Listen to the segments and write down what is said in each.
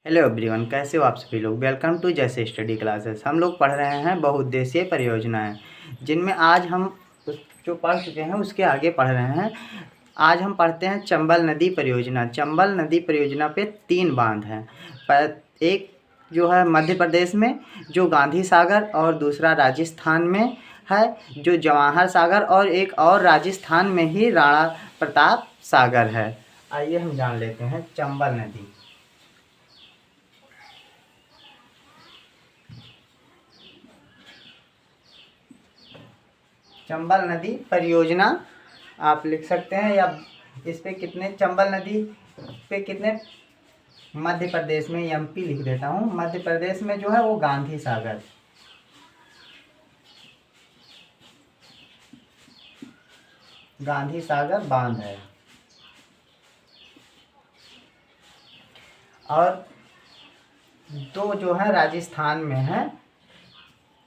Hello everyone, कैसे हो आप सभी लोग। वेलकम टू जैसे स्टडी क्लासेस। हम लोग पढ़ रहे हैं बहुउद्देशीय परियोजनाएं, जिनमें आज हम जो पढ़ चुके हैं उसके आगे पढ़ रहे हैं। आज हम पढ़ते हैं चंबल नदी परियोजना। चंबल नदी परियोजना पे 3 बांध हैं। एक जो है मध्य प्रदेश में, जो गांधी सागर, और दूसरा राजस्थान में है जो जवाहर सागर, और एक और राजस्थान में ही राणा प्रताप सागर है। आइए हम जान लेते हैं चंबल नदी। चंबल नदी परियोजना आप लिख सकते हैं, या इस पे कितने चंबल नदी पे कितने मध्य प्रदेश में एमपी लिख देता हूँ। मध्य प्रदेश में जो है वो गांधी सागर, गांधी सागर बांध है। और 2 जो है राजस्थान में है,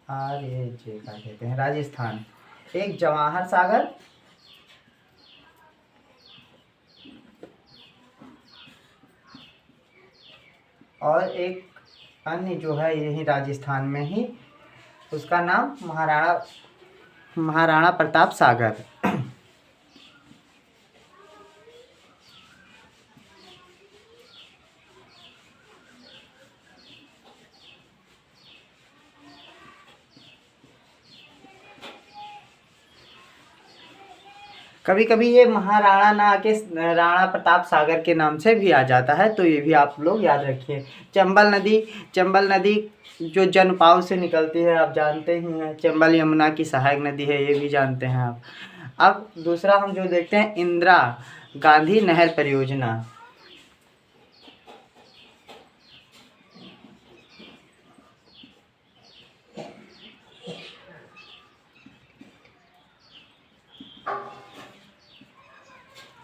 आर ए जे का कहते हैं राजस्थान। एक जवाहर सागर और एक अन्य जो है यही राजस्थान में ही, उसका नाम महाराणा प्रताप सागर। कभी कभी ये महाराणा ना आके राणा प्रताप सागर के नाम से भी आ जाता है, तो ये भी आप लोग याद रखिए। चंबल नदी जो जनपाव से निकलती है, आप जानते ही हैं। चंबल यमुना की सहायक नदी है, ये भी जानते हैं आप। अब दूसरा हम जो देखते हैं, इंदिरा गांधी नहर परियोजना।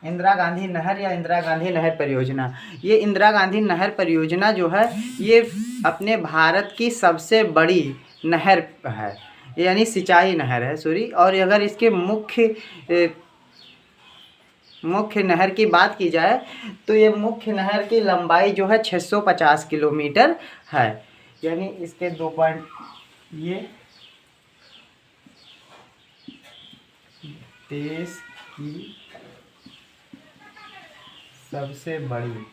इंदिरा गांधी नहर या इंदिरा गांधी नहर परियोजना। ये इंदिरा गांधी नहर परियोजना जो है, ये अपने भारत की सबसे बड़ी नहर है, यानी सिंचाई नहर है, सॉरी। और अगर इसके मुख्य नहर की बात की जाए, तो ये मुख्य नहर की लंबाई जो है 650 किलोमीटर है। यानी इसके 2 पॉइंट, ये देश की सबसे बड़ी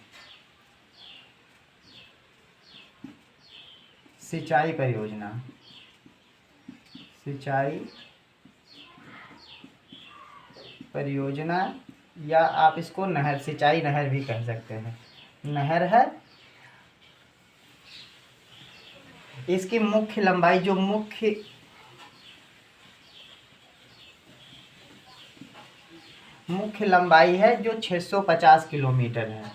सिंचाई परियोजना, या आप इसको नहर, सिंचाई नहर भी कह सकते हैं, नहर है। इसकी मुख्य लंबाई जो मुख्य लंबाई है जो 650 किलोमीटर है।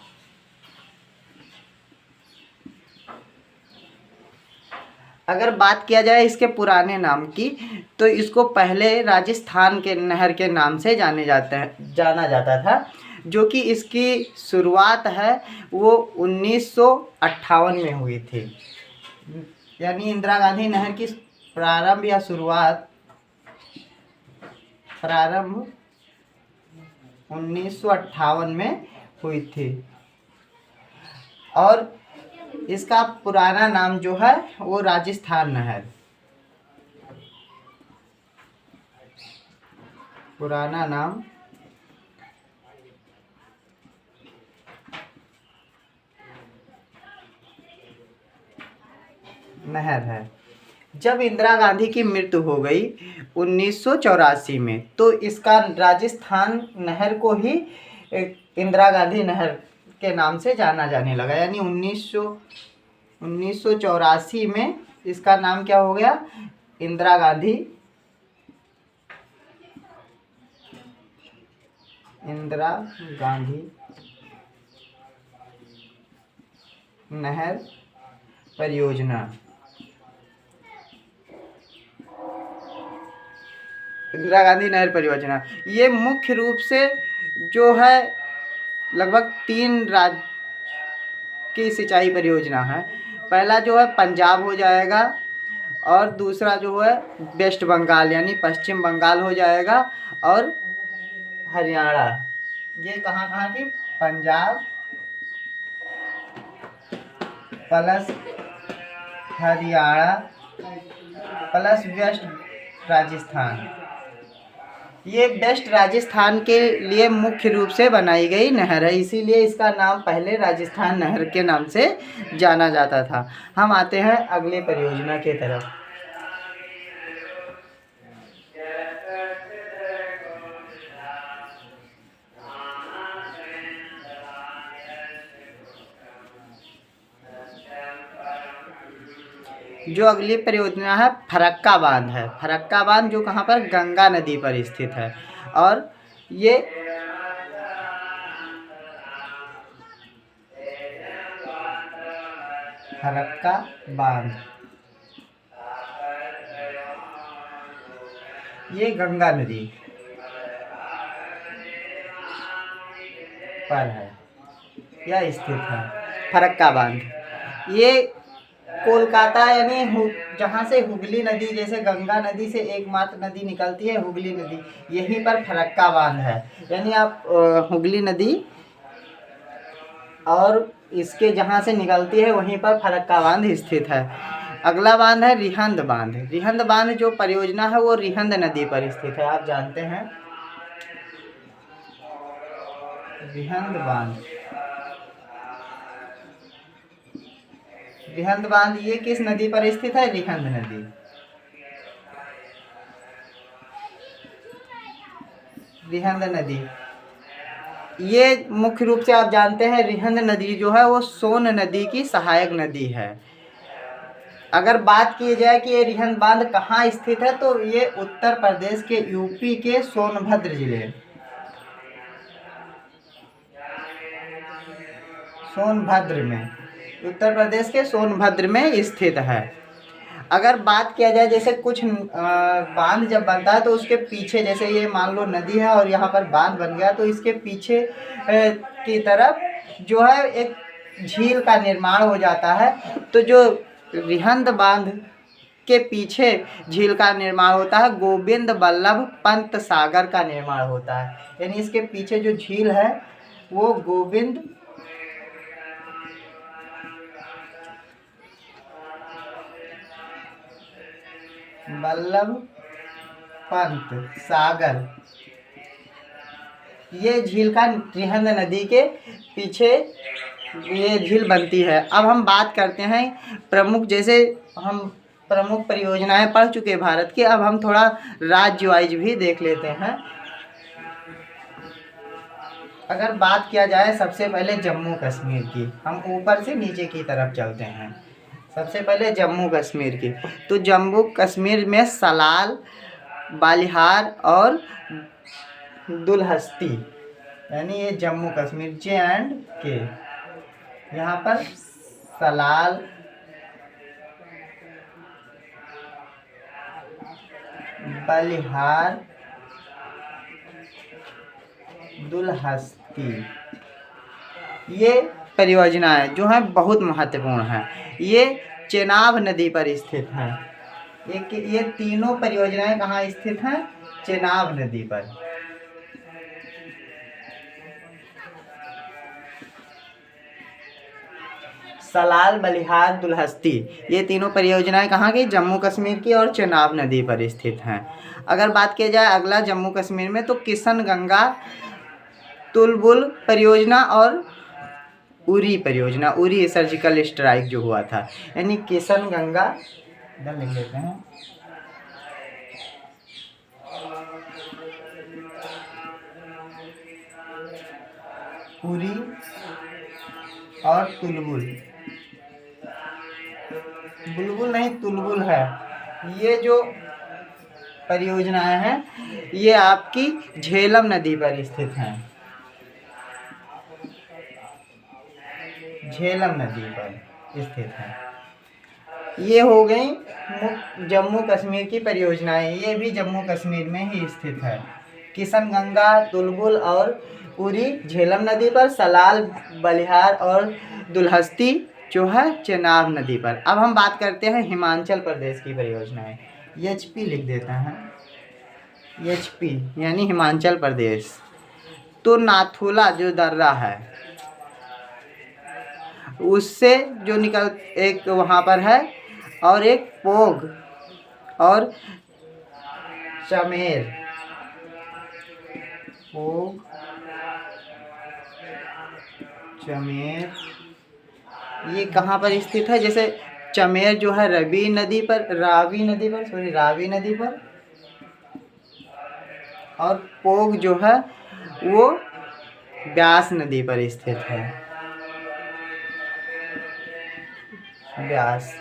अगर बात किया जाए इसके पुराने नाम की, तो इसको पहले राजस्थान के नहर के नाम से जाना जाता था, जो कि इसकी शुरुआत है वो 1958 में हुई थी। यानी इंदिरा गांधी नहर की प्रारंभ 1958 में हुई थी। और इसका पुराना नाम जो है वो राजस्थान नहर, पुराना नाम नहर है। जब इंदिरा गांधी की मृत्यु हो गई 1984 में, तो इसका राजस्थान नहर को ही इंदिरा गांधी नहर के नाम से जाना जाने लगा। यानी 1984 में इसका नाम क्या हो गया, इंदिरा गांधी नहर परियोजना। इंदिरा गांधी नहर परियोजना ये मुख्य रूप से जो है लगभग 3 राज्य की सिंचाई परियोजना है। पहला जो है पंजाब हो जाएगा, और दूसरा जो है वेस्ट बंगाल यानी पश्चिम बंगाल हो जाएगा, और हरियाणा। ये कहाँ कहाँ की, Punjab, plus Haryana plus west Rajasthan. ये वेस्ट राजस्थान के लिए मुख्य रूप से बनाई गई नहर है, इसीलिए इसका नाम पहले राजस्थान नहर के नाम से जाना जाता था। हम आते हैं अगले परियोजना के तरफ। जो अगली परियोजना है फरक्का बांध है। फरक्का बांध जो कहाँ पर, गंगा नदी पर स्थित है। और ये फरक्का बांध ये गंगा नदी पर है या स्थित है। फरक्का बांध ये कोलकाता यानी जहाँ से हुगली नदी, जैसे गंगा नदी से एकमात्र नदी निकलती है हुगली नदी, यहीं पर फरक्का बांध है। यानी आप हुगली नदी और इसके जहाँ से निकलती है वहीं पर फरक्का बांध स्थित है। अगला बांध है रिहंद बांध। रिहंद बांध जो परियोजना है वो रिहंद नदी पर स्थित है, आप जानते हैं। रिहंद बांध, रिहंद बांध ये किस नदी पर स्थित है, रिहंद नदी। रिहंद नदी ये मुख्य रूप से आप जानते हैं रिहंद नदी जो है वो सोन नदी की सहायक नदी है। अगर बात की जाए कि ये रिहंद बांध कहाँ स्थित है, तो ये उत्तर प्रदेश के यूपी के सोनभद्र जिले, सोनभद्र में, उत्तर प्रदेश के सोनभद्र में स्थित है। अगर बात किया जाए जैसे कुछ बांध जब बनता है तो उसके पीछे, जैसे ये मान लो नदी है और यहाँ पर बांध बन गया, तो इसके पीछे की तरफ जो है एक झील का निर्माण हो जाता है। तो जो रिहंद बांध के पीछे झील का निर्माण होता है, गोविंद बल्लभ पंत सागर का निर्माण होता है। यानी इसके पीछे जो झील है वो गोविंद बल्लभ पंत सागर, ये झील का रिहंद नदी के पीछे ये झील बनती है। अब हम बात करते हैं प्रमुख, जैसे हम प्रमुख परियोजनाएं पढ़ चुके भारत की, अब हम थोड़ा राज्य वाइज भी देख लेते हैं। अगर बात किया जाए सबसे पहले जम्मू कश्मीर की, हम ऊपर से नीचे की तरफ चलते हैं। सबसे पहले जम्मू कश्मीर की, तो जम्मू कश्मीर में सलाल, बालिहार और दुलहस्ती, यानी ये जम्मू कश्मीर J&K, यहाँ पर सलाल, बालिहार, दुलहस्ती, ये परियोजनाएं जो हैं बहुत महत्वपूर्ण हैं। ये चेनाब नदी पर स्थित हैं। ये तीनों परियोजनाएं कहाँ स्थित हैं, चेनाब नदी पर। सलाल, बलिहार, दुलहस्ती, ये तीनों परियोजनाएं कहाँ की, जम्मू कश्मीर की और चेनाब नदी पर स्थित हैं। अगर बात किया जाए अगला जम्मू कश्मीर में, तो किशन गंगा, तुलबुल परियोजना और उरी परियोजना, उरी सर्जिकल स्ट्राइक जो हुआ था, यानी किशन गंगा, इधर लिख लेते हैं, उरी और तुलबुल, बुलबुल नहीं तुलबुल है, ये जो परियोजनाएं हैं ये आपकी झेलम नदी पर स्थित हैं। झेलम नदी पर स्थित है। ये हो गई जम्मू कश्मीर की परियोजनाएं, ये भी जम्मू कश्मीर में ही स्थित है। किशन गंगा, तुलबुल और उरी झेलम नदी पर, सलाल, बलिहार और दुलहस्ती जो है चेनाब नदी पर। अब हम बात करते हैं हिमाचल प्रदेश की परियोजनाएं। HP लिख देते हैं, HP यानी हिमाचल प्रदेश। तो नाथुला जो दर्रा है उससे जो निकल एक वहाँ पर है, और एक पोग और चमेर। पोग चमेर ये कहाँ पर स्थित है? जैसे चमेर जो है रावी नदी पर, और पोग जो है वो ब्यास नदी पर स्थित है। ब्यास।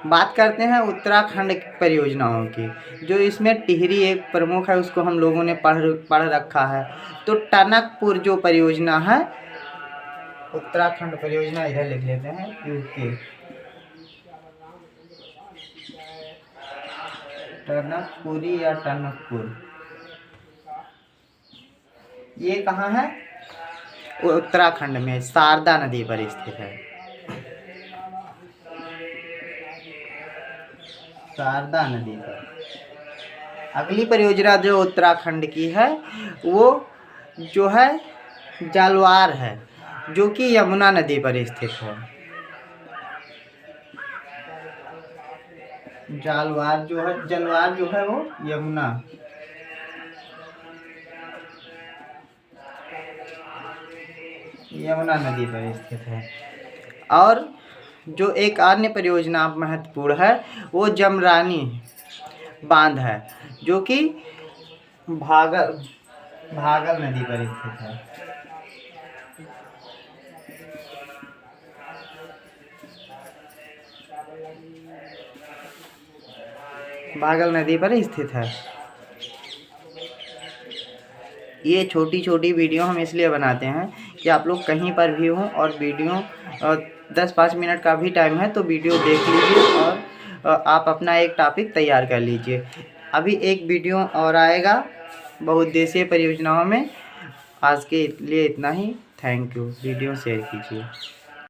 बात करते हैं उत्तराखंड की परियोजनाओं की। जो इसमें टिहरी एक प्रमुख है, उसको हम लोगों ने पढ़ रखा है। तो टनकपुर जो परियोजना है, उत्तराखंड परियोजना इधर लिख लेते हैं, यूके। टनकपुरी या टनकपुर, ये कहाँ है? उत्तराखंड में शारदा नदी पर स्थित है। शारदा नदी पर। अगली परियोजना जो उत्तराखंड की है वो जो है जालवार है, जो कि यमुना नदी पर स्थित है। जलवार जो है वो यमुना नदी पर स्थित है। और जो एक अन्य परियोजना महत्वपूर्ण है वो जमरानी बांध है, जो कि भागल नदी पर स्थित है। भागल नदी पर स्थित है। ये छोटी छोटी वीडियो हम इसलिए बनाते हैं कि आप लोग कहीं पर भी हों और वीडियो 10-5 मिनट का भी टाइम है तो वीडियो देख लीजिए और आप अपना एक टॉपिक तैयार कर लीजिए। अभी एक वीडियो और आएगा बहुउद्देशीय परियोजनाओं में। आज के लिए इतना ही। Thank you. वीडियो शेयर कीजिए।